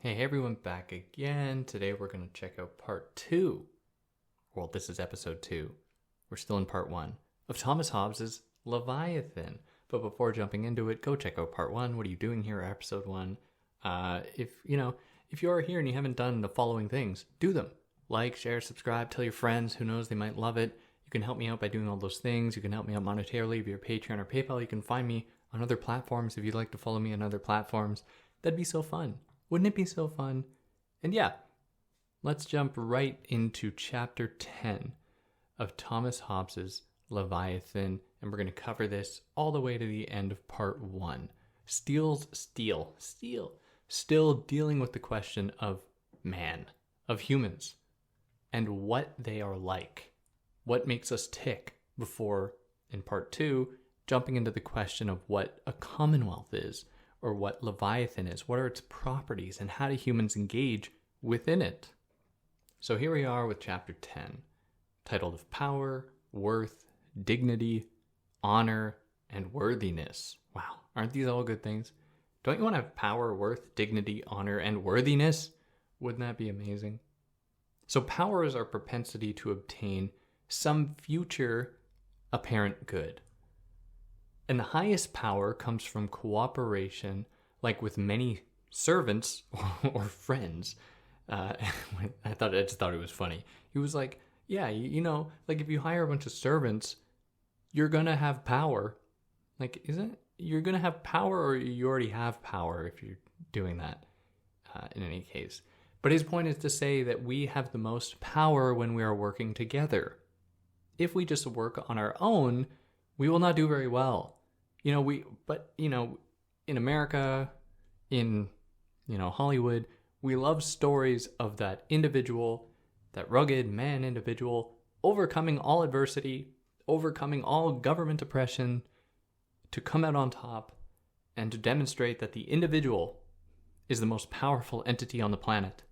Hey everyone, back again. Today we're going to check out part 2. Well, this is episode 2. We're still in part 1 of Thomas Hobbes' Leviathan. But before jumping into it, go check out part 1. What are you doing here, episode 1? If you are here and you haven't done the following things, do them. Like, share, subscribe, tell your friends. Who knows, they might love it. You can help me out by doing all those things. You can help me out monetarily via Patreon or PayPal. You can find me on other platforms if you'd like to follow me on other platforms. That'd be so fun. Wouldn't it be so fun? And yeah, let's jump right into chapter 10 of Thomas Hobbes' Leviathan, and we're going to cover this all the way to the end of part 1. Still dealing with the question of man, of humans, and what they are like, what makes us tick, before, in part 2, jumping into the question of what a commonwealth is, or what Leviathan is, what are its properties, and how do humans engage within it. So here we are with chapter 10, titled of Power, Worth, Dignity, Honor, and Worthiness. Wow, aren't these all good things? Don't you want to have power, worth, dignity, honor, and worthiness? Wouldn't that be amazing? So power is our propensity to obtain some future apparent good. And the highest power comes from cooperation, like with many servants or friends. I just thought it was funny. He was like, yeah, like if you hire a bunch of servants, you're going to have power. Like, you're going to have power, or you already have power if you're doing that in any case. But his point is to say that we have the most power when we are working together. If we just work on our own, we will not do very well. In America, in, Hollywood, we love stories of that individual, that rugged man individual, overcoming all adversity, overcoming all government oppression, to come out on top and to demonstrate that the individual is the most powerful entity on the planet.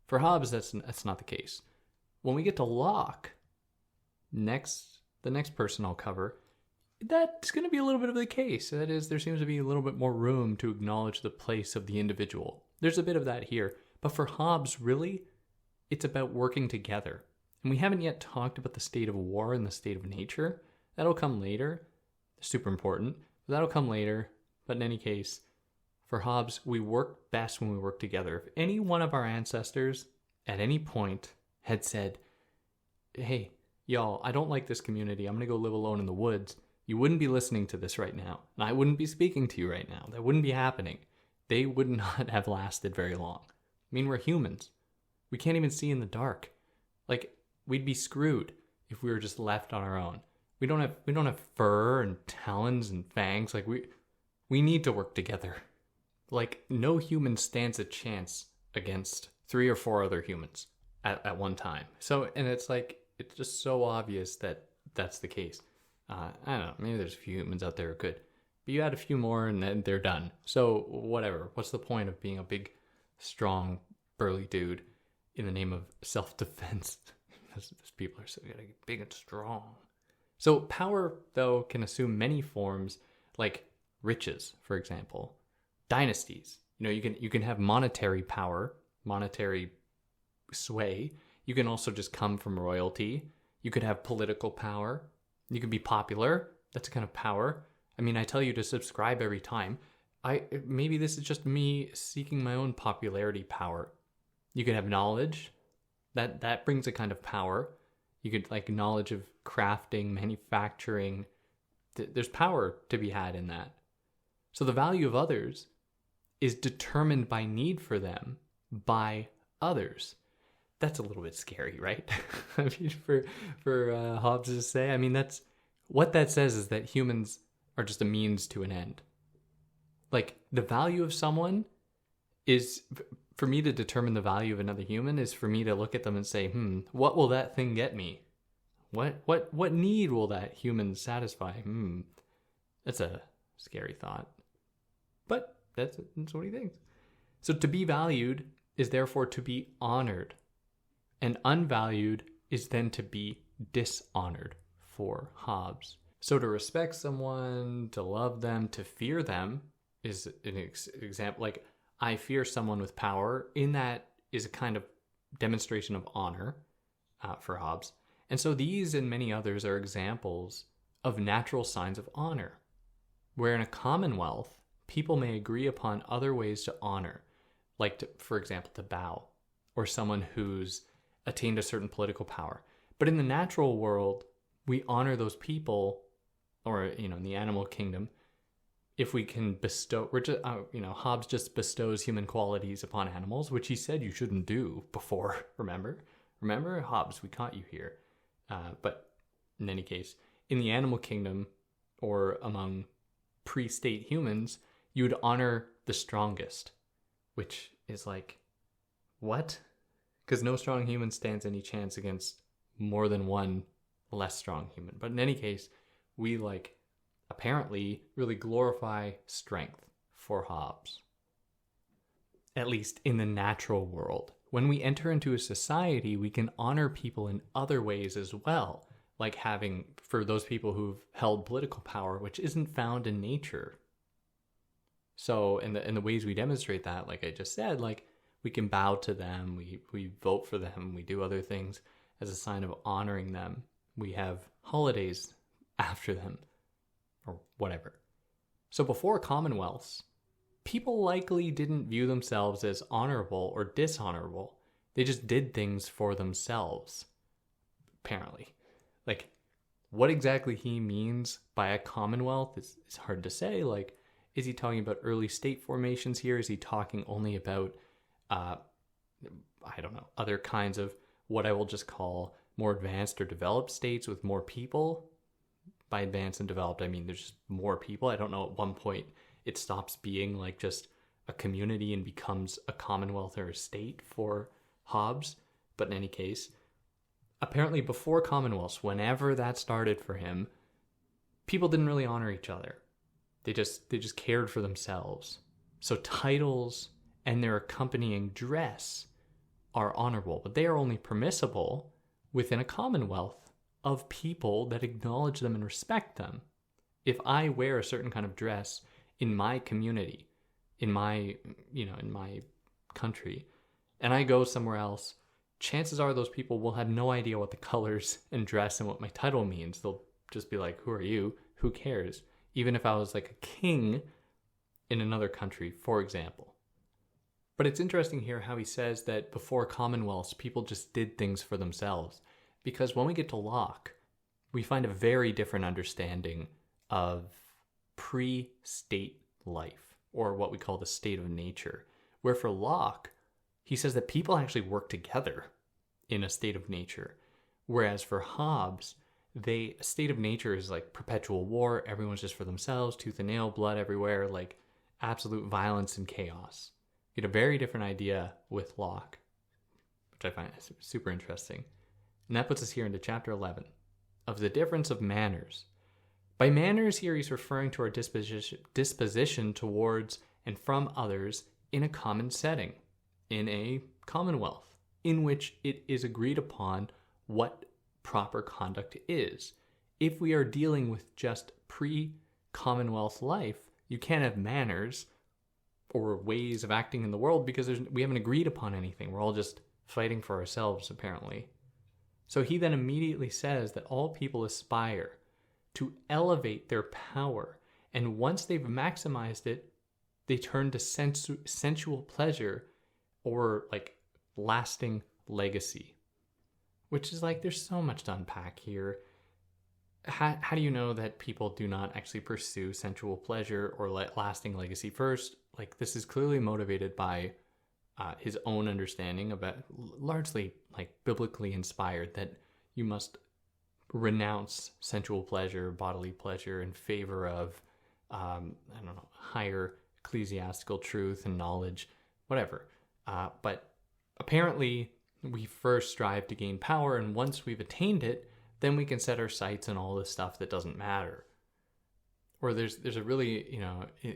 For Hobbes, that's not the case. When we get to Locke, the next person I'll cover, that's going to be a little bit of the case. That is, there seems to be a little bit more room to acknowledge the place of the individual. There's a bit of that here. But for Hobbes, really, it's about working together. And we haven't yet talked about the state of war and the state of nature. That'll come later. Super important. That'll come later. But in any case, for Hobbes, we work best when we work together. If any one of our ancestors at any point had said, hey, y'all, I don't like this community. I'm going to go live alone in the woods. You wouldn't be listening to this right now. And I wouldn't be speaking to you right now. That wouldn't be happening. They would not have lasted very long. I mean, we're humans. We can't even see in the dark. Like, we'd be screwed if we were just left on our own. We don't have fur and talons and fangs. Like, we need to work together. Like, no human stands a chance against 3 or 4 other humans at one time. So, and it's like, it's just so obvious that that's the case. I don't know, maybe there's a few humans out there who could. But you add a few more and then they're done. So whatever. What's the point of being a big, strong, burly dude in the name of self-defense? Those people are so big and strong. So power, though, can assume many forms, like riches, for example. Dynasties. You can have monetary power, monetary sway. You can also just come from royalty. You could have political power. You can be popular. That's a kind of power. I mean, I tell you to subscribe every time. Maybe this is just me seeking my own popularity power. You could have knowledge. That brings a kind of power. You could, like, knowledge of crafting, manufacturing. There's power to be had in that. So the value of others is determined by need for them by others. That's a little bit scary, right? I mean, for Hobbes to say, I mean, that's what that says is that humans are just a means to an end. Like, the value of someone is, for me to determine the value of another human is for me to look at them and say, what will that thing get me? What need will that human satisfy? That's a scary thought. But that's what he thinks. So to be valued is therefore to be honored. And unvalued is then to be dishonored for Hobbes. So to respect someone, to love them, to fear them is an example. Like, I fear someone with power, in that is a kind of demonstration of honor for Hobbes. And so these and many others are examples of natural signs of honor, where in a commonwealth, people may agree upon other ways to honor, like, for example, to bow, or someone who's attained a certain political power. But in the natural world, we honor those people, or, in the animal kingdom, if we can bestow, Hobbes just bestows human qualities upon animals, which he said you shouldn't do before, remember? Remember, Hobbes, we caught you here. But in any case, in the animal kingdom, or among pre-state humans, you would honor the strongest, which is like, what? Because no strong human stands any chance against more than one less strong human. But in any case, we apparently really glorify strength for Hobbes. At least in the natural world. When we enter into a society, we can honor people in other ways as well, like having, for those people who've held political power, which isn't found in nature. So in the ways we demonstrate that, like I just said, we can bow to them, we vote for them, we do other things as a sign of honoring them. We have holidays after them, or whatever. So before commonwealths, people likely didn't view themselves as honorable or dishonorable. They just did things for themselves, apparently. What exactly he means by a commonwealth is hard to say. Is he talking about early state formations here? Is he talking only about, other kinds of what I will just call more advanced or developed states with more people? By advanced and developed, I mean there's just more people. I don't know, at one point it stops being just a community and becomes a commonwealth or a state for Hobbes. But in any case, apparently before commonwealths, whenever that started for him, people didn't really honor each other. They just cared for themselves. So titles and their accompanying dress are honorable, but they are only permissible within a commonwealth of people that acknowledge them and respect them. If I wear a certain kind of dress in my community, in my country, and I go somewhere else, chances are those people will have no idea what the colors and dress and what my title means. They'll just be like, who are you? Who cares? Even if I was a king in another country, for example. But it's interesting here how he says that before commonwealths, people just did things for themselves. Because when we get to Locke, we find a very different understanding of pre-state life, or what we call the state of nature. Where for Locke, he says that people actually work together in a state of nature. Whereas for Hobbes, a state of nature is perpetual war. Everyone's just for themselves, tooth and nail, blood everywhere, absolute violence and chaos. You get a very different idea with Locke, which I find super interesting. And that puts us here into chapter 11 of the difference of manners. By manners here, he's referring to our disposition towards and from others in a common setting, in a commonwealth, in which it is agreed upon what proper conduct is. If we are dealing with just pre-commonwealth life, you can't have manners or ways of acting in the world because we haven't agreed upon anything. We're all just fighting for ourselves, apparently. So he then immediately says that all people aspire to elevate their power, and once they've maximized it, they turn to sensual pleasure or lasting legacy. Which is there's so much to unpack here. How do you know that people do not actually pursue sensual pleasure or lasting legacy first? This is clearly motivated by his own understanding about, largely biblically inspired, that you must renounce sensual pleasure, bodily pleasure in favor of, higher ecclesiastical truth and knowledge, whatever. But apparently we first strive to gain power, and once we've attained it, then we can set our sights on all this stuff that doesn't matter. Or there's a really,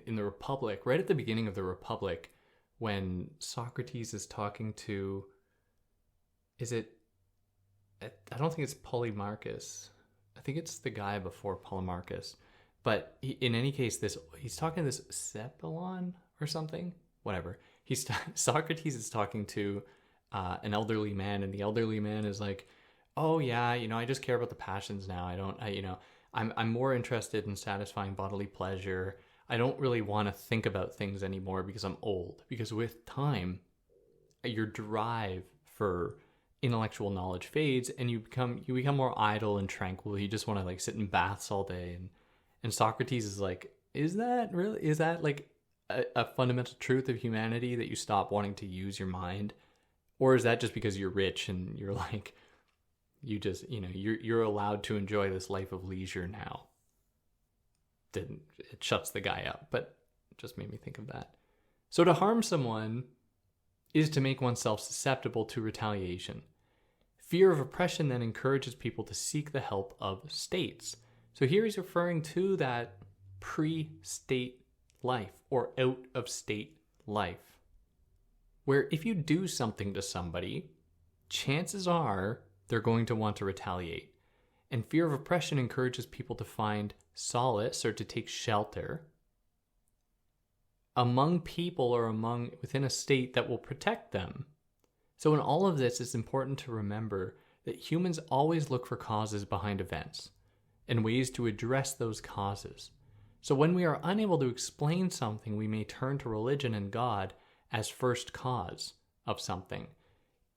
in the Republic, right at the beginning of the Republic, when Socrates is talking to, I don't think it's Polemarchus. I think it's the guy before Polemarchus. But in any case, he's talking to this Cephalon or something, whatever. Socrates is talking to an elderly man, and the elderly man is like, "Oh yeah, I just care about the passions now. I'm more interested in satisfying bodily pleasure. I don't really want to think about things anymore because I'm old. Because with time, your drive for intellectual knowledge fades, and you become more idle and tranquil. You just want to like sit in baths all day." And Socrates is like, "Is that like a fundamental truth of humanity, that you stop wanting to use your mind? Or is that just because you're rich and you're like, you're allowed to enjoy this life of leisure now?" It shuts the guy up, but it just made me think of that. So to harm someone is to make oneself susceptible to retaliation. Fear of oppression then encourages people to seek the help of states. So here he's referring to that pre-state life or out-of-state life, where if you do something to somebody, chances are they're going to want to retaliate. And fear of oppression encourages people to find solace or to take shelter among people or within a state that will protect them. So in all of this, it's important to remember that humans always look for causes behind events and ways to address those causes. So when we are unable to explain something, we may turn to religion and God as first cause of something.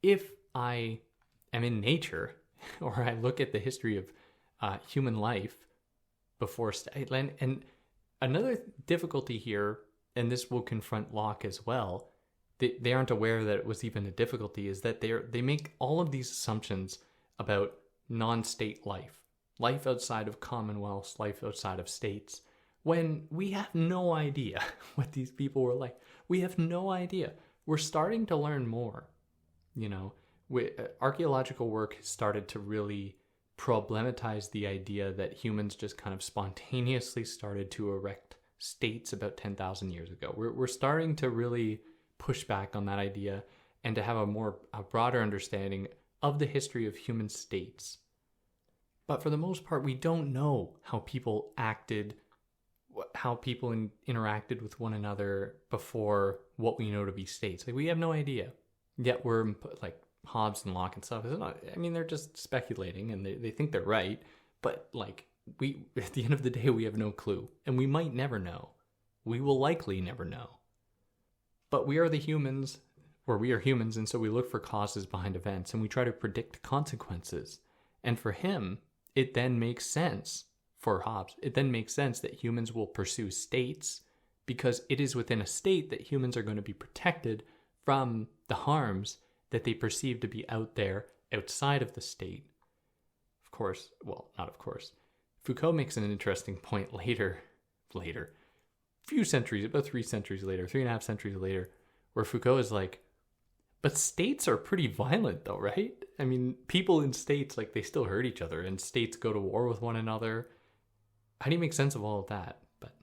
If I am in nature, or I look at the history of human life before and another difficulty here, and this will confront Locke as well, they aren't aware that it was even a difficulty, is that they make all of these assumptions about non-state life outside of commonwealths, life outside of states, when we have no idea what these people were like. We have no idea. We're starting to learn more. Archaeological work has started to really problematize the idea that humans just kind of spontaneously started to erect states about 10,000 years ago. We're starting to really push back on that idea and to have a broader understanding of the history of human states. But for the most part, we don't know how people acted, how people interacted with one another before what we know to be states. Like, we have no idea. Yet we're like Hobbes and Locke and stuff. They're just speculating and they think they're right. But like, at the end of the day, we have no clue. And we might never know. We will likely never know. But we are humans, and so we look for causes behind events and we try to predict consequences. And for him, it then makes sense, for Hobbes, it then makes sense that humans will pursue states because it is within a state that humans are going to be protected from the harms that they perceive to be out there outside of the state. Of course, well, not of course. Foucault makes an interesting point later, few centuries, about 3 centuries later, 3.5 centuries later, where Foucault is like, but states are pretty violent though, right? I mean, people in states, like, they still hurt each other and states go to war with one another. How do you make sense of all of that? But,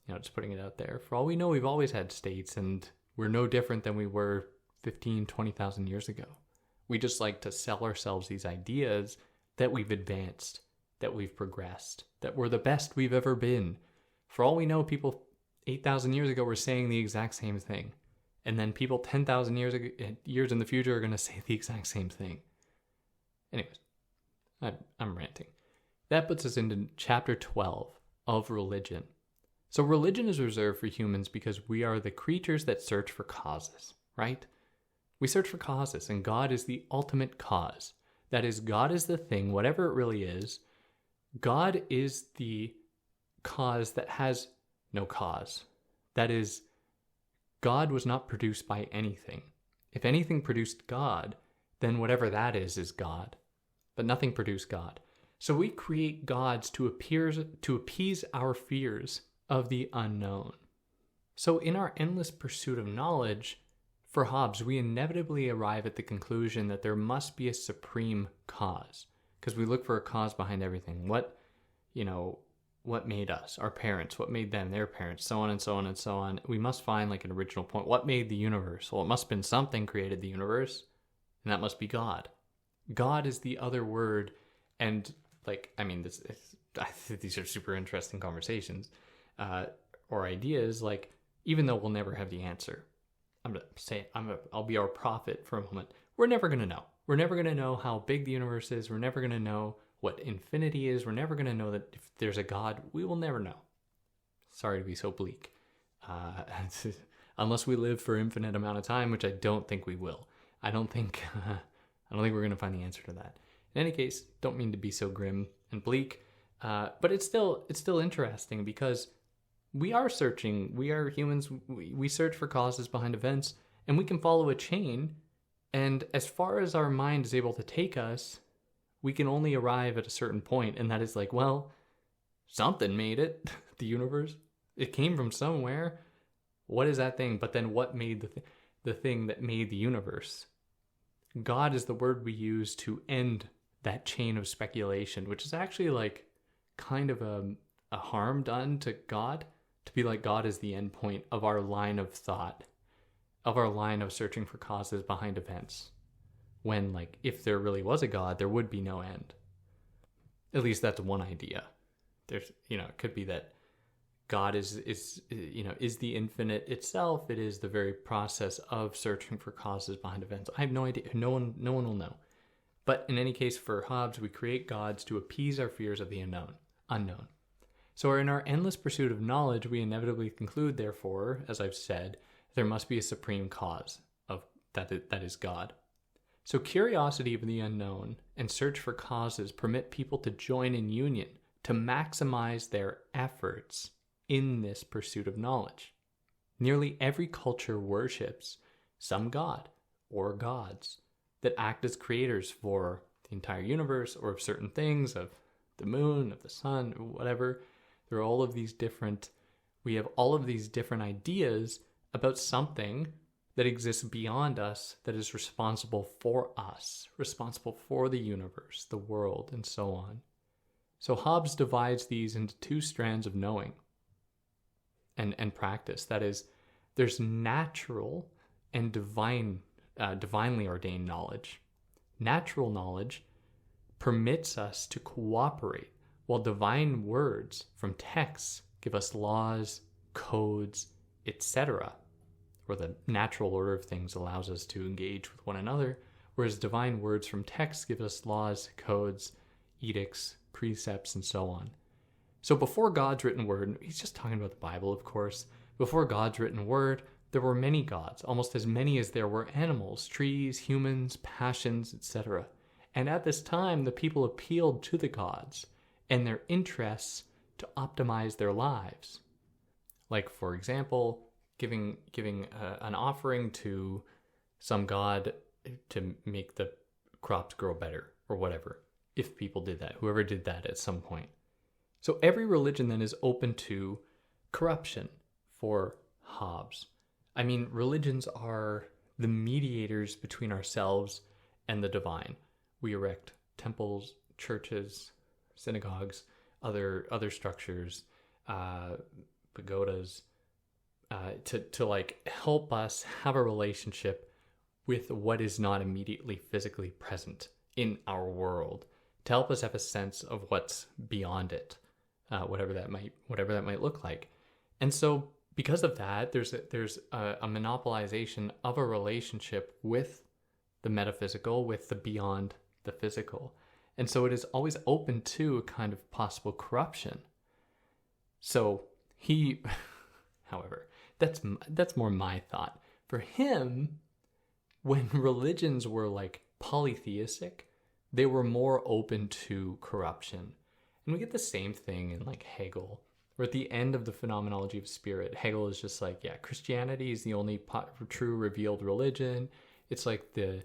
just putting it out there. For all we know, we've always had states and we're no different than we were 15, 20,000 years ago. We just like to sell ourselves these ideas that we've advanced, that we've progressed, that we're the best we've ever been. For all we know, people 8,000 years ago were saying the exact same thing. And then people 10,000 years in the future are going to say the exact same thing. Anyways, I'm ranting. That puts us into chapter 12 of religion. So religion is reserved for humans because we are the creatures that search for causes, right? We search for causes, and God is the ultimate cause. That is, God is the thing, whatever it really is. God is the cause that has no cause. That is, God was not produced by anything. If anything produced God, then whatever that is God. But nothing produced God. So we create gods to appease our fears of the unknown. So in our endless pursuit of knowledge, for Hobbes, we inevitably arrive at the conclusion that there must be a supreme cause, because we look for a cause behind everything. What made us, our parents, what made them, their parents, so on and so on and so on. We must find like an original point. What made the universe? Well, it must have been something created the universe, and that must be God. God is the other word, and I think these are super interesting conversations or ideas, like, even though we'll never have the answer. I'm gonna say I'll be our prophet for a moment. We're never gonna know. We're never gonna know how big the universe is. We're never gonna know what infinity is. We're never gonna know that if there's a God. We will never know. Sorry to be so bleak. Unless we live for infinite amount of time, which I don't think we will. I don't think we're gonna find the answer to that. In any case, don't mean to be so grim and bleak, but it's still interesting because we are searching. We are humans. We search for causes behind events, and we can follow a chain. And as far as our mind is able to take us, we can only arrive at a certain point, and that is like, well, something made it. The universe. It came from somewhere. What is that thing? But then what made the thing that made the universe? God is the word we use to end that chain of speculation, which is actually like kind of a harm done to God, to be like God is the end point of our line of thought, of our line of searching for causes behind events. When, like, if there really was a God, there would be no end. At least that's one idea. There's, it could be that God is the infinite itself. It is the very process of searching for causes behind events. I have no idea. No one will know. But in any case, for Hobbes, we create gods to appease our fears of the unknown. So in our endless pursuit of knowledge, we inevitably conclude, therefore, as I've said, there must be a supreme cause of that is God. So curiosity of the unknown and search for causes permit people to join in union, to maximize their efforts in this pursuit of knowledge. Nearly every culture worships some god or gods that act as creators for the entire universe or of certain things, of the moon, of the sun, whatever. We have all of these different ideas about something that exists beyond us, that is responsible for us, responsible for the universe, the world, and so on. So Hobbes divides these into two strands of knowing and practice. That is, there's natural and divinely ordained knowledge. Natural knowledge permits us to cooperate, while divine words from texts give us laws, codes, etc., where the natural order of things allows us to engage with one another, whereas divine words from texts give us laws, codes, edicts, precepts, and so on. So before God's written word, he's just talking about the Bible, of course, before God's written word, there were many gods, almost as many as there were animals, trees, humans, passions, etc. And at this time, the people appealed to the gods and their interests to optimize their lives. Like, for example, giving an offering to some god to make the crops grow better or whatever, if people did that, whoever did that at some point. So every religion then is open to corruption for Hobbes. I mean, religions are the mediators between ourselves and the divine. We erect temples, churches, synagogues, other structures, pagodas, to like help us have a relationship with what is not immediately physically present in our world, to help us have a sense of what's beyond it, whatever that might look like. And so because of that, there's a monopolization of a relationship with the metaphysical, with the beyond the physical. And so it is always open to a kind of possible corruption. So he, however, that's more my thought. For him, when religions were like polytheistic, they were more open to corruption. And we get the same thing in like Hegel, where at the end of the Phenomenology of Spirit, Hegel is just like, yeah, Christianity is the only true revealed religion. It's like the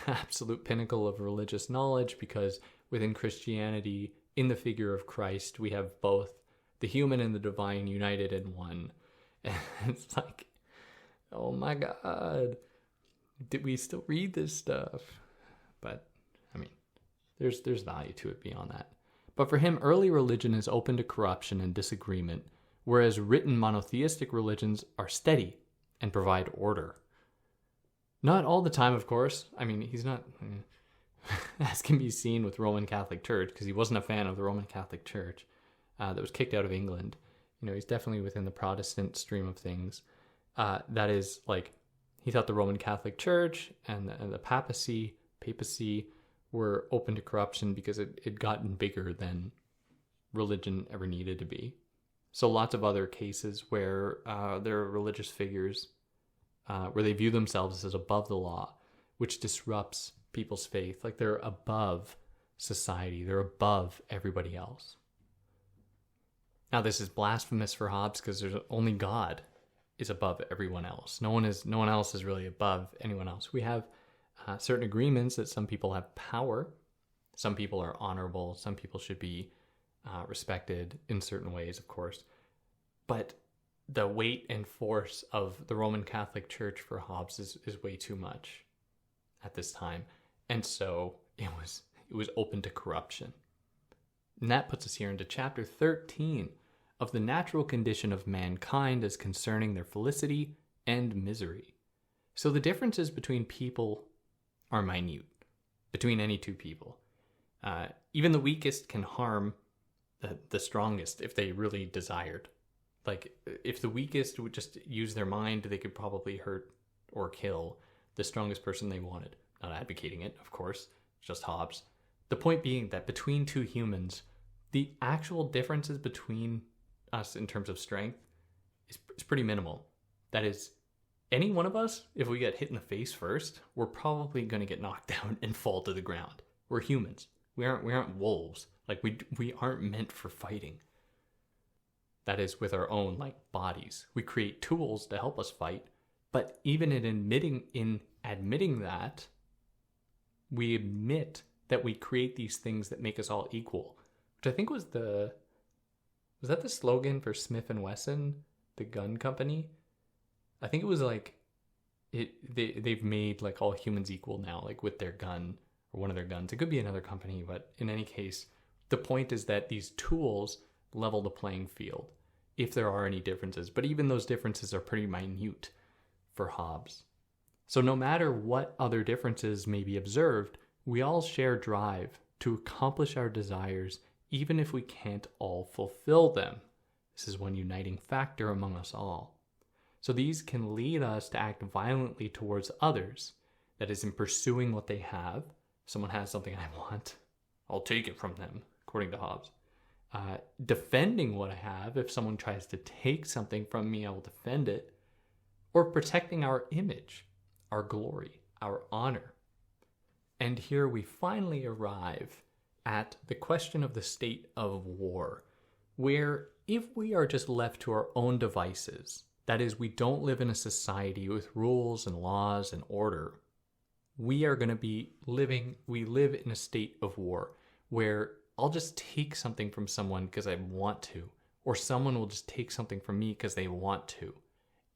absolute pinnacle of religious knowledge, because within Christianity, in the figure of Christ, we have both the human and the divine united in one. And it's like, oh my God, did we still read this stuff? But I mean, there's value to it beyond that. But for him, early religion is open to corruption and disagreement, whereas written monotheistic religions are steady and provide order. Not all the time, of course. I mean, he's not, as can be seen with Roman Catholic Church, because he wasn't a fan of the Roman Catholic Church that was kicked out of England. He's definitely within the Protestant stream of things. That is, like, he thought the Roman Catholic Church and the papacy were open to corruption because it gotten bigger than religion ever needed to be. So lots of other cases where there are religious figures where they view themselves as above the law, which disrupts people's faith. Like, they're above society. They're above everybody else. Now, this is blasphemous for Hobbes because there's only God is above everyone else. No one else is really above anyone else. We have certain agreements that some people have power, some people are honorable, some people should be respected in certain ways, of course. But the weight and force of the Roman Catholic Church for Hobbes is way too much at this time. And so it was open to corruption. And that puts us here into chapter 13 of the natural condition of mankind as concerning their felicity and misery. So the differences between people are minute, between any two people. Even the weakest can harm the strongest if they really desired. Like, if the weakest would just use their mind, they could probably hurt or kill the strongest person they wanted. Not advocating it, of course, just Hobbes. The point being that between two humans, the actual differences between us in terms of strength is pretty minimal. That is, any one of us, if we get hit in the face first, we're probably going to get knocked down and fall to the ground. We're humans. We aren't wolves. Like, we aren't meant for fighting. That is, with our own, like, bodies. We create tools to help us fight, but even in admitting that, we admit that we create these things that make us all equal, which I think was that the slogan for Smith & Wesson, the gun company? I think it was like, they've made, like, all humans equal now, like, with their gun or one of their guns. It could be another company, but in any case, the point is that these tools level the playing field if there are any differences. But even those differences are pretty minute for Hobbes. So no matter what other differences may be observed, we all share drive to accomplish our desires, even if we can't all fulfill them. This is one uniting factor among us all. So these can lead us to act violently towards others. That is, in pursuing what they have. Someone has something I want, I'll take it from them, according to Hobbes. Defending what I have. If someone tries to take something from me, I will defend it. Or protecting our image, our glory, our honor. And here we finally arrive at the question of the state of war, where if we are just left to our own devices, that is, we don't live in a society with rules and laws and order, we are going to be we live in a state of war where I'll just take something from someone because I want to, or someone will just take something from me because they want to,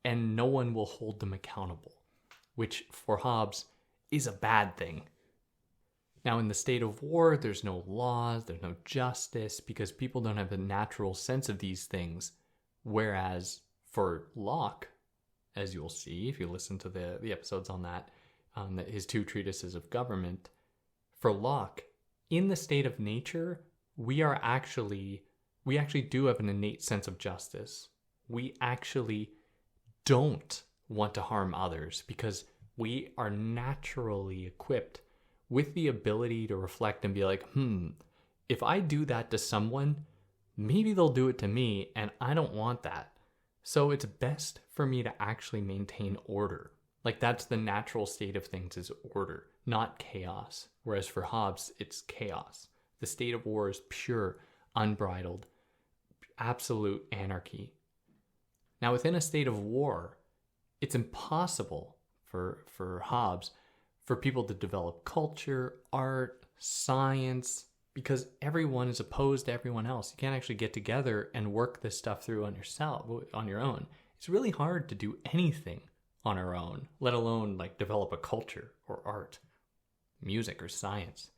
and no one will hold them accountable, which for Hobbes is a bad thing. Now, in the state of war, there's no laws, there's no justice, because people don't have a natural sense of these things. Whereas for Locke, as you'll see if you listen to the episodes on that, his two treatises of government, for Locke, in the state of nature, we actually do have an innate sense of justice. We actually don't want to harm others because we are naturally equipped with the ability to reflect and be like, if I do that to someone, maybe they'll do it to me, and I don't want that. So it's best for me to actually maintain order. Like, that's the natural state of things, is order, not chaos. Whereas for Hobbes, it's chaos. The state of war is pure, unbridled, absolute anarchy. Now, within a state of war, it's impossible for Hobbes for people to develop culture, art, science, because everyone is opposed to everyone else. You can't actually get together and work this stuff through on your own. It's really hard to do anything on our own, let alone like develop a culture or art, music or science.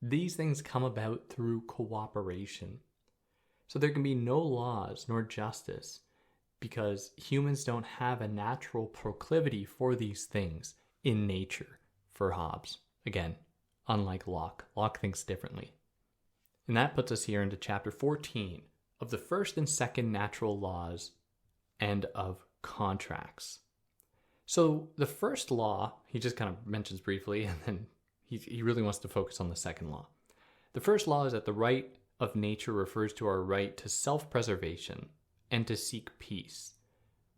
These things come about through cooperation. So there can be no laws nor justice because humans don't have a natural proclivity for these things in nature. For Hobbes, again, unlike Locke. Locke thinks differently. And that puts us here into chapter 14 of the first and second natural laws and of contracts. So the first law, he just kind of mentions briefly, and then he really wants to focus on the second law. The first law is that the right of nature refers to our right to self-preservation and to seek peace,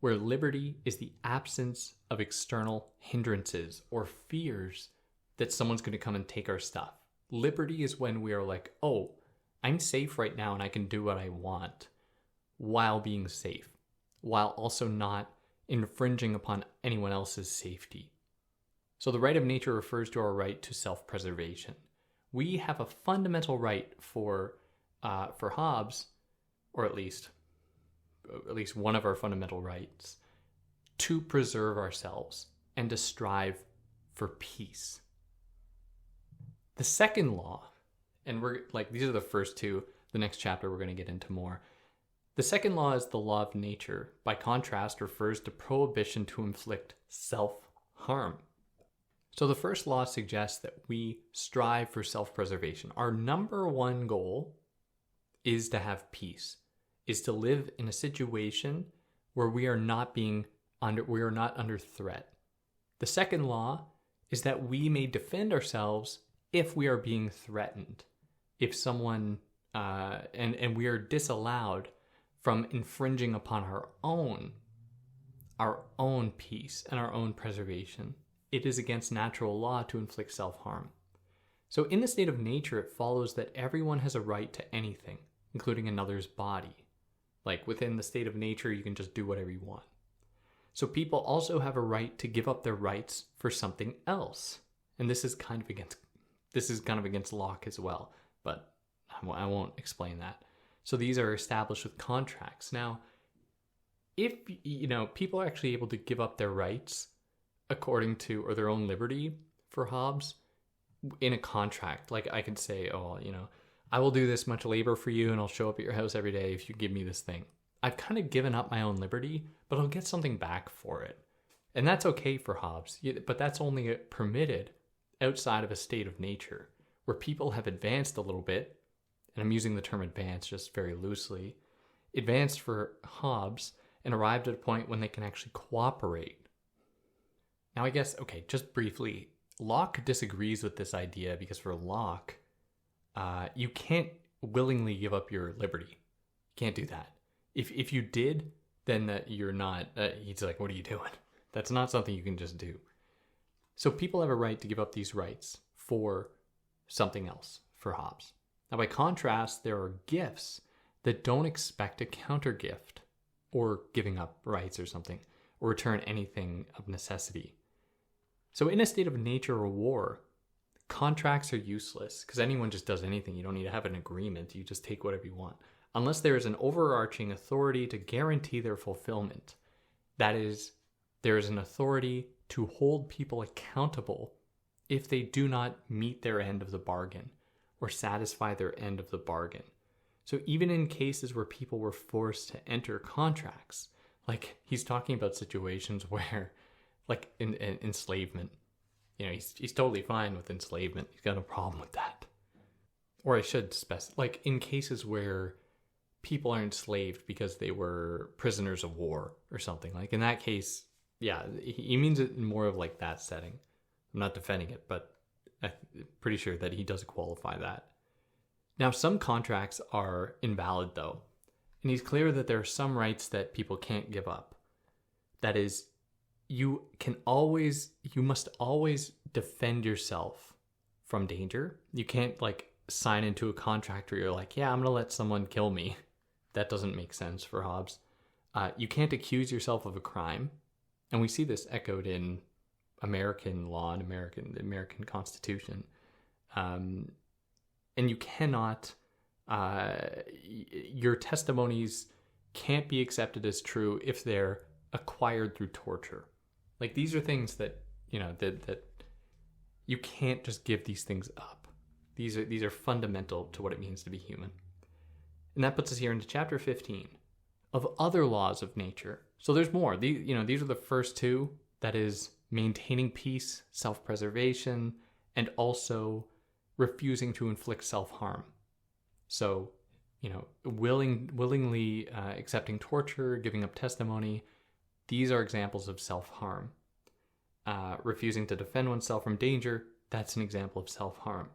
where liberty is the absence of external hindrances or fears that someone's going to come and take our stuff. Liberty is when we are like, oh, I'm safe right now and I can do what I want while being safe, while also not infringing upon anyone else's safety. So the right of nature refers to our right to self-preservation. We have a fundamental right for Hobbes, or at least one of our fundamental rights, to preserve ourselves and to strive for peace. The second law, and we're like, these are the first two, the next chapter we're going to get into more. The second law is the law of nature. By contrast, refers to prohibition to inflict self-harm. So the first law suggests that we strive for self-preservation. Our number one goal is to have peace, is to live in a situation where we are not under threat. The second law is that we may defend ourselves if we are being threatened, if someone, and we are disallowed from infringing upon our own peace and our own preservation. It is against natural law to inflict self-harm. So in the state of nature, it follows that everyone has a right to anything, including another's body. Like within the state of nature, you can just do whatever you want. So people also have a right to give up their rights for something else. And this is kind of against Locke as well, but I won't explain that. So these are established with contracts. Now, if people are actually able to give up their rights according to, or their own liberty for Hobbes in a contract, like I could say, I will do this much labor for you and I'll show up at your house every day if you give me this thing. I've kind of given up my own liberty, but I'll get something back for it. And that's okay for Hobbes, but that's only permitted outside of a state of nature where people have advanced a little bit, and I'm using the term advanced just very loosely, advanced for Hobbes and arrived at a point when they can actually cooperate. Now, I guess, just briefly, Locke disagrees with this idea because for Locke, you can't willingly give up your liberty. You can't do that. If you did, then you're not, he's like, what are you doing? That's not something you can just do. So people have a right to give up these rights for something else, for Hobbes. Now, by contrast, there are gifts that don't expect a counter gift or giving up rights or something, or return anything of necessity. So in a state of nature or war, contracts are useless because anyone just does anything. You don't need to have an agreement. You just take whatever you want. Unless there is an overarching authority to guarantee their fulfillment. That is, there is an authority to hold people accountable if they do not meet their end of the bargain or satisfy their end of the bargain. So even in cases where people were forced to enter contracts, like he's talking about situations where, like in enslavement, he's totally fine with enslavement. He's got no problem with that. Or I should specify, like in cases where people are enslaved because they were prisoners of war or something. Like in that case, yeah, he means it in more of like that setting. I'm not defending it, but I'm pretty sure that he does qualify that. Now, some contracts are invalid though, and he's clear that there are some rights that people can't give up. That is, you must always defend yourself from danger. You can't like sign into a contract where you're like, yeah, I'm going to let someone kill me. That doesn't make sense for Hobbes. You can't accuse yourself of a crime. And we see this echoed in American law and the American Constitution. And you cannot, your testimonies can't be accepted as true if they're acquired through torture. Like these are things that, that you can't just give these things up. These are fundamental to what it means to be human. And that puts us here into chapter 15 of other laws of nature. So there's more. These are the first two, that is maintaining peace, self-preservation, and also refusing to inflict self-harm. So, willingly accepting torture, giving up testimony These are examples of self-harm. Refusing to defend oneself from danger, that's an example of self-harm.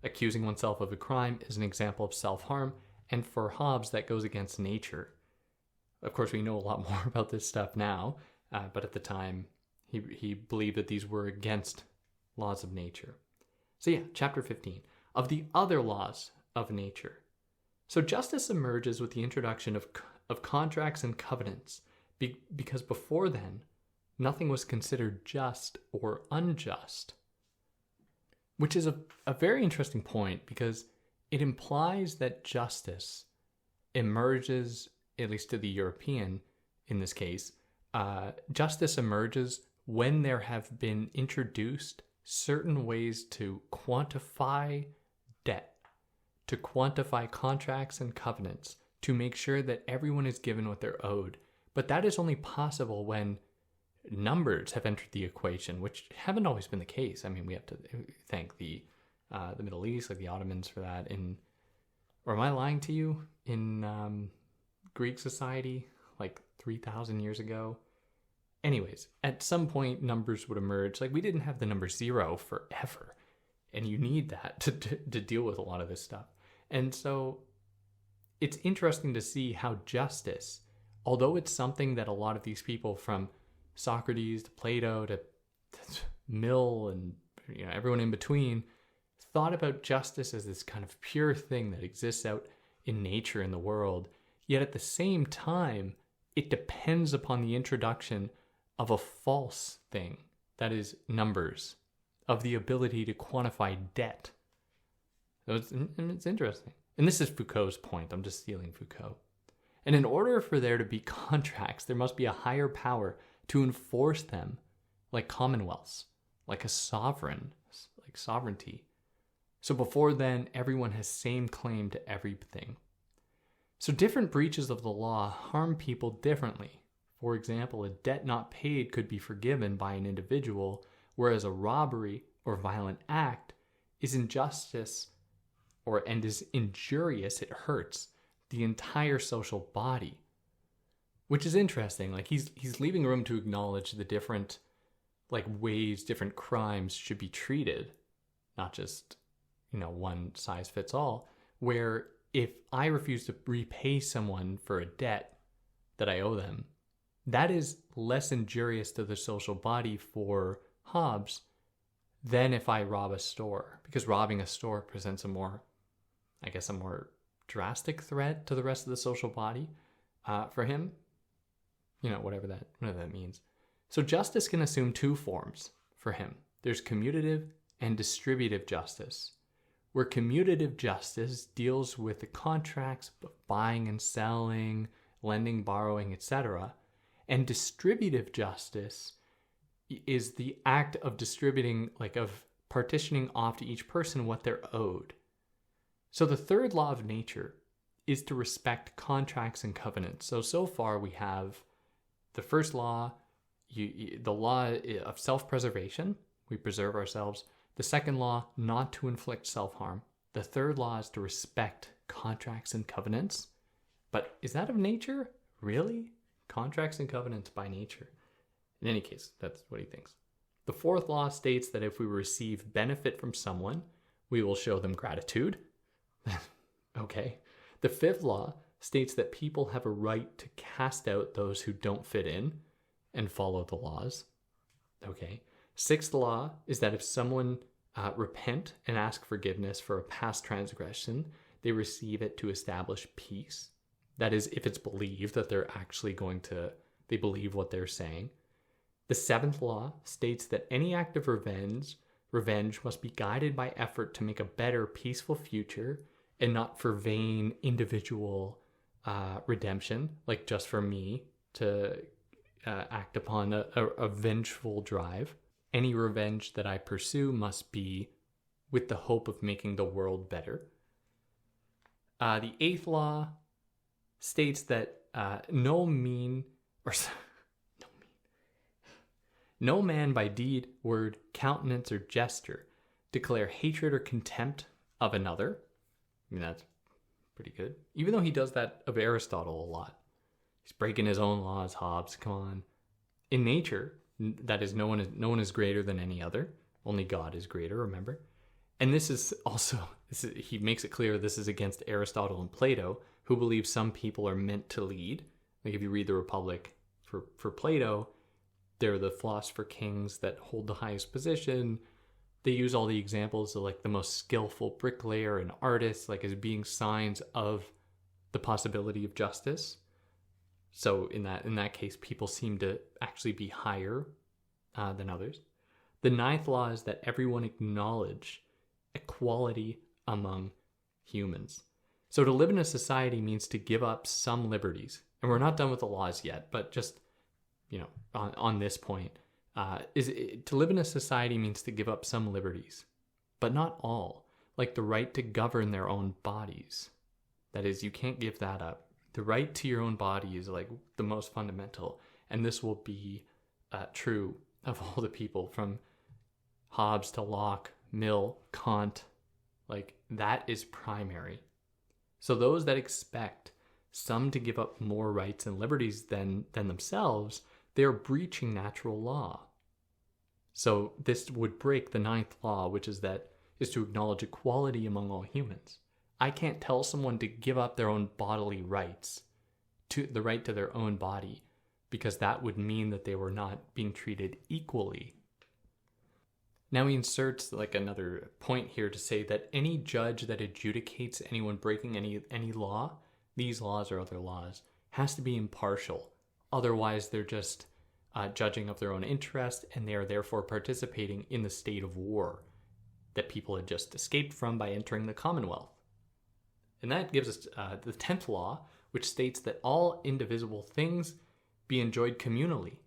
Accusing oneself of a crime is an example of self-harm, and for Hobbes, that goes against nature. Of course, we know a lot more about this stuff now, but at the time, he believed that these were against laws of nature. So yeah, chapter 15. Of the other laws of nature. So justice emerges with the introduction of contracts and covenants, because before then, nothing was considered just or unjust. Which is a very interesting point, because it implies that justice emerges, at least to the European in this case, justice emerges when there have been introduced certain ways to quantify debt, to quantify contracts and covenants, to make sure that everyone is given what they're owed. But that is only possible when numbers have entered the equation, which haven't always been the case. I mean, we have to thank the Middle East, like the Ottomans, for that. Or am I lying to you? In Greek society, like 3,000 years ago. Anyways, at some point, numbers would emerge. Like, we didn't have the number 0 forever. And you need that to deal with a lot of this stuff. And so it's interesting to see how justice, although it's something that a lot of these people from Socrates to Plato to Mill and everyone in between thought about justice as this kind of pure thing that exists out in nature, in the world. Yet at the same time, it depends upon the introduction of a false thing, that is numbers, of the ability to quantify debt. So it's interesting. And this is Foucault's point. I'm just stealing Foucault. And in order for there to be contracts, there must be a higher power to enforce them, like commonwealths, like a sovereign, like sovereignty. So before then, everyone has same claim to everything. So different breaches of the law harm people differently. For example, a debt not paid could be forgiven by an individual, whereas a robbery or violent act is injustice and is injurious. It hurts the entire social body, which is interesting. Like he's leaving room to acknowledge the different ways different crimes should be treated, not just one size fits all. Where if I refuse to repay someone for a debt that I owe them, that is less injurious to the social body for Hobbes than if I rob a store, because robbing a store presents a more drastic threat to the rest of the social body for him. Whatever that means. So justice can assume two forms for him. There's commutative and distributive justice, where commutative justice deals with the contracts of buying and selling, lending, borrowing, etc., and distributive justice is the act of distributing, of partitioning off to each person what they're owed. So the third law of nature is to respect contracts and covenants. So far we have the first law, the law of self-preservation. We preserve ourselves. The second law, not to inflict self-harm. The third law is to respect contracts and covenants. But is that of nature? Really? Contracts and covenants by nature. In any case, that's what he thinks. The fourth law states that if we receive benefit from someone, we will show them gratitude. Okay. The fifth law states that people have a right to cast out those who don't fit in and follow the laws. Okay. Sixth law is that if someone repent and ask forgiveness for a past transgression, they receive it to establish peace. That is, if it's believed that they're actually they believe what they're saying. The seventh law states that any act of revenge must be guided by effort to make a better, peaceful future and not for vain individual redemption, like just for me to act upon a vengeful drive. Any revenge that I pursue must be with the hope of making the world better. The eighth law states that no man by deed, word, countenance, or gesture declare hatred or contempt of another. I mean, that's pretty good. Even though he does that of Aristotle a lot. He's breaking his own laws, Hobbes. Come on. In nature, that is, no one is greater than any other. Only God is greater, remember? And this is also, he makes it clear this is against Aristotle and Plato, who believe some people are meant to lead. Like if you read the Republic for Plato, they're the philosopher kings that hold the highest position. They use all the examples of like the most skillful bricklayer and artist, like as being signs of the possibility of justice. So in that case, people seem to actually be higher than others. The ninth law is that everyone acknowledge equality among humans. So to live in a society means to give up some liberties. And we're not done with the laws yet, but just, on this point, to live in a society means to give up some liberties, but not all, like the right to govern their own bodies. That is, you can't give that up. The right to your own body is like the most fundamental. And this will be true of all the people from Hobbes to Locke, Mill, Kant. Like that is primary. So those that expect some to give up more rights and liberties than themselves, they're breaching natural law. So this would break the ninth law, which is to acknowledge equality among all humans. I can't tell someone to give up their own bodily rights, to the right to their own body, because that would mean that they were not being treated equally. Now he inserts like another point here to say that any judge that adjudicates anyone breaking any law, these laws or other laws, has to be impartial. Otherwise, they're just judging of their own interest, and they are therefore participating in the state of war that people had just escaped from by entering the Commonwealth. And that gives us the 10th law, which states that all indivisible things be enjoyed communally.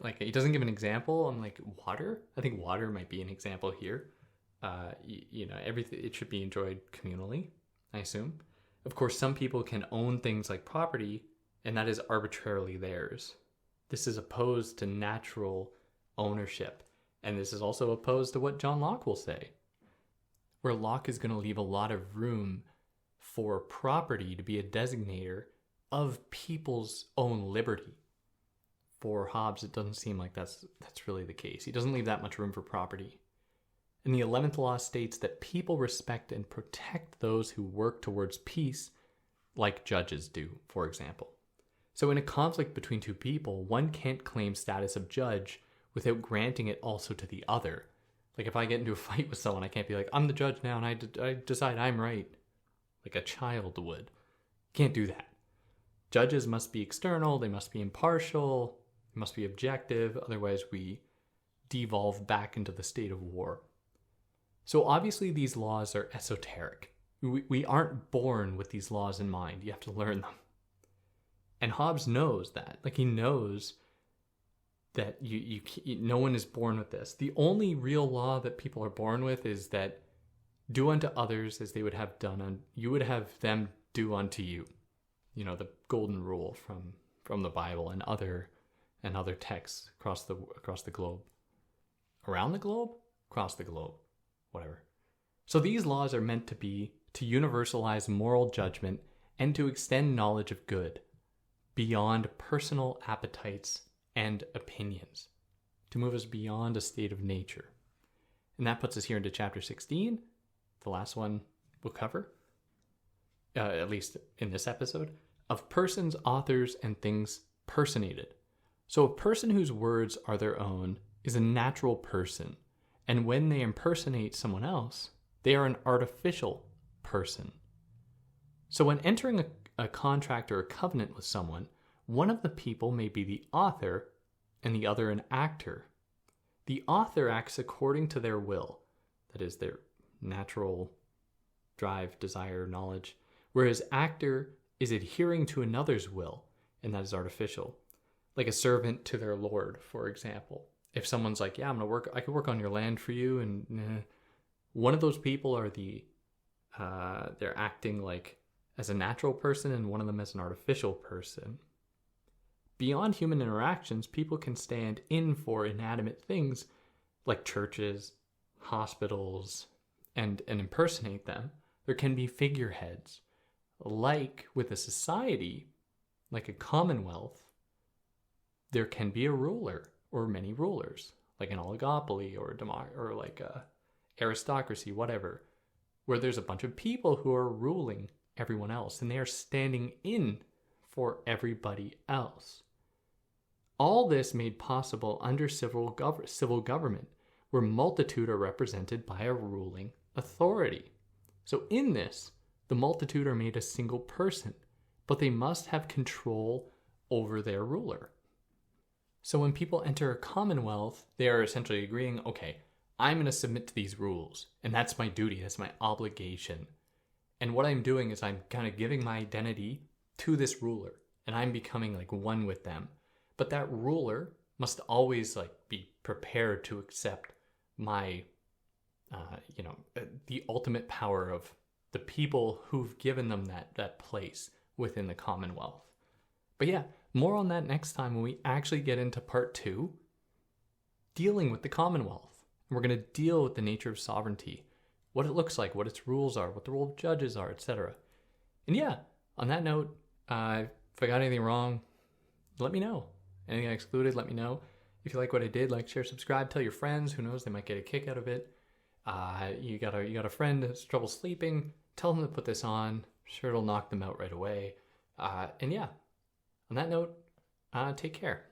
Like, he doesn't give an example on like water. I think water might be an example here. Everything, it should be enjoyed communally, I assume. Of course, some people can own things like property, and that is arbitrarily theirs. This is opposed to natural ownership. And this is also opposed to what John Locke will say, where Locke is going to leave a lot of room for property to be a designator of people's own liberty. For Hobbes, it doesn't seem like that's really the case. He doesn't leave that much room for property. And the 11th law states that people respect and protect those who work towards peace, like judges do, for example. So in a conflict between two people, one can't claim status of judge without granting it also to the other. Like if I get into a fight with someone, I can't be like, I'm the judge now and I decide I'm right, like a child would. Can't do that. Judges must be external, they must be impartial, they must be objective, otherwise we devolve back into the state of war. So obviously these laws are esoteric. We aren't born with these laws in mind. You have to learn them. And Hobbes knows that. Like he knows that no one is born with this. The only real law that people are born with is that do unto others as they would have done you would have them do unto you. The golden rule from the Bible and other texts across the globe. Around the globe? Across the globe. Whatever. So these laws are meant to universalize moral judgment and to extend knowledge of good beyond personal appetites and opinions, to move us beyond a state of nature. And that puts us here into chapter 16, the last one we'll cover, at least in this episode, of persons, authors, and things personated. So a person whose words are their own is a natural person, and when they impersonate someone else, they are an artificial person. So when entering a contract or a covenant with someone, one of the people may be the author and the other an actor. The author acts according to their will, that is their natural drive, desire, knowledge, whereas actor is adhering to another's will, and that is artificial. Like a servant to their lord, for example. If someone's like, yeah, I could work on your land for you, and one of those people are they're acting like as a natural person and one of them as an artificial person. Beyond human interactions, people can stand in for inanimate things like churches, hospitals, and impersonate them. There can be figureheads. Like with a society, like a commonwealth, there can be a ruler or many rulers, like an oligopoly or or like a aristocracy, whatever, where there's a bunch of people who are ruling everyone else and they are standing in for everybody else. All this made possible under civil government, where multitude are represented by a ruling authority. So in this, the multitude are made a single person, but they must have control over their ruler. So when people enter a commonwealth, they are essentially agreeing, okay, I'm going to submit to these rules, and that's my duty, that's my obligation. And what I'm doing is I'm kind of giving my identity to this ruler, and I'm becoming like one with them. But that ruler must always like be prepared to accept my, the ultimate power of the people who've given them that place within the Commonwealth. But yeah, more on that next time when we actually get into part 2, dealing with the Commonwealth. And we're going to deal with the nature of sovereignty, what it looks like, what its rules are, what the role of judges are, etc. And yeah, on that note, if I got anything wrong, let me know. Anything I excluded, let me know. If you like what I did, like, share, subscribe, tell your friends. Who knows, they might get a kick out of it. You got a friend that's trouble sleeping, tell them to put this on. I'm sure it'll knock them out right away. And yeah, on that note, take care.